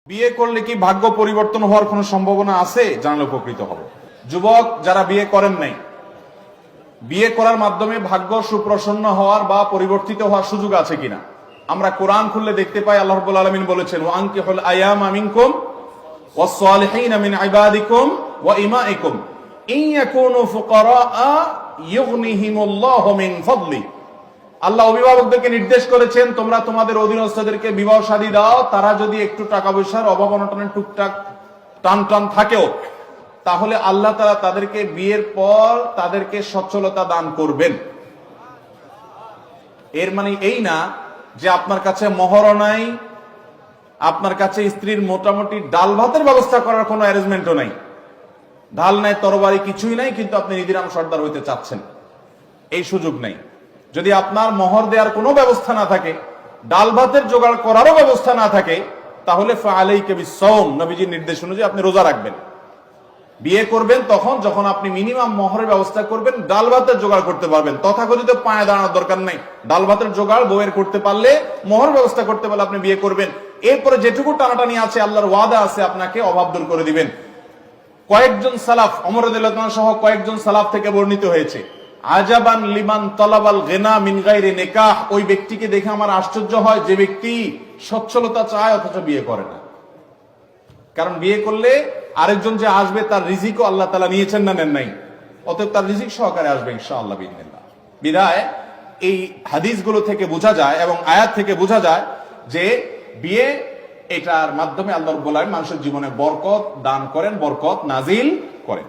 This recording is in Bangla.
বিয়ে করলে কি ভাগ্য পরিবর্তন হওয়ার কোনো সম্ভাবনা আছে? জানলে উপকৃত হবে। যুবক যারা বিয়ে করেন নাই, বিয়ে করার মাধ্যমে ভাগ্য সুপ্রসন্ন হওয়ার বা পরিবর্তিত হওয়ার সুযোগ আছে কিনা? আমরা কোরআন খুললে দেখতে পাই আল্লাহ রাব্বুল আলামিন বলেছেন, ওয়া আনকিহুল আয়ামা মিনকুম ওয়াস সালিহিনা মিন ইবাদিকুম ওয়া ইমাইকুম ইন ইয়াকুনু ফুকারা ইউগনিহিমুল্লাহু মিন ফাদলি। আল্লাহ অভিভাবকদেরকে নির্দেশ করেছেন, তোমরা তোমাদের অধীনস্থদেরকে বিবাহ শাদী দাও, তারা যদি একটু টাকা পয়সার অভাব অনটনের টুকটাক টান থাকেও, তাহলে আল্লাহ তাআলা তাদেরকে বিয়ের পর তাদেরকে সচ্ছলতা দান করবেন। এর মানে এই না যে আপনার কাছে মোহরও নাই, আপনার কাছে স্ত্রীর মোটামুটি ডাল ভাতের ব্যবস্থা করার কোনো অ্যারেঞ্জমেন্টও নাই, ঢাল নাই তরবারি কিছুই নাই, কিন্তু আপনি নিধিরাম সর্দার হইতে চাচ্ছেন, এই সুযোগ নাই। যদি আপনার মোহর দেওয়ার কোনো ব্যবস্থা না থাকে, ডাল ভাতের জোগাড় করারও ব্যবস্থা না থাকে, তাহলে ফাআলাইকা বিসসাওম, নবীজির নির্দেশ অনুযায়ী আপনি রোজা রাখবেন। বিয়ে করবেন তখন যখন আপনি মিনিমাম মোহরের ব্যবস্থা করবেন, ডাল ভাতের জোগাড় করতে পারবেন। তথাকথিত পায়ে দাঁড়ানোর দরকার নাই, ডাল ভাতের জোগাড় বউয়ের করতে পারলে, মোহর ব্যবস্থা করতে পারলে আপনি বিয়ে করবেন। এরপরে যেটুকু টানাটানি আছে, আল্লাহর ওয়াদা আছে আপনাকে অভাব দূর করে দিবেন। কয়েকজন সালাফ, ওমর রাদিয়াল্লাহু আনহু সহ কয়েকজন সালাফ থেকে বর্ণিত হয়েছে, আজাবান লিমান তালাবাল গিনা মিন গায়রি নিকাহ, ওই ব্যক্তিকে দেখে আমার আশ্চর্য হয় যে ব্যক্তি সচ্ছলতা চায় অথচ বিয়ে করে না। কারণ বিয়ে করলে আরেকজন যে আসবে তার রিজিকও আল্লাহ তাআলা নিয়েছেন না নেন নাই, অতএব তার রিজিক সহকারে আসবে ইনশাআল্লাহ বিইذنিল্লাহ। বিদায় এই হাদিসগুলো থেকে বোঝা যায় এবং আয়াত থেকে বোঝা যায় যে বিয়ে, এটার মাধ্যমে আল্লাহ রাব্বুল আলামিন মানুষের জীবনে বরকত দান করেন, বরকত নাজিল করেন।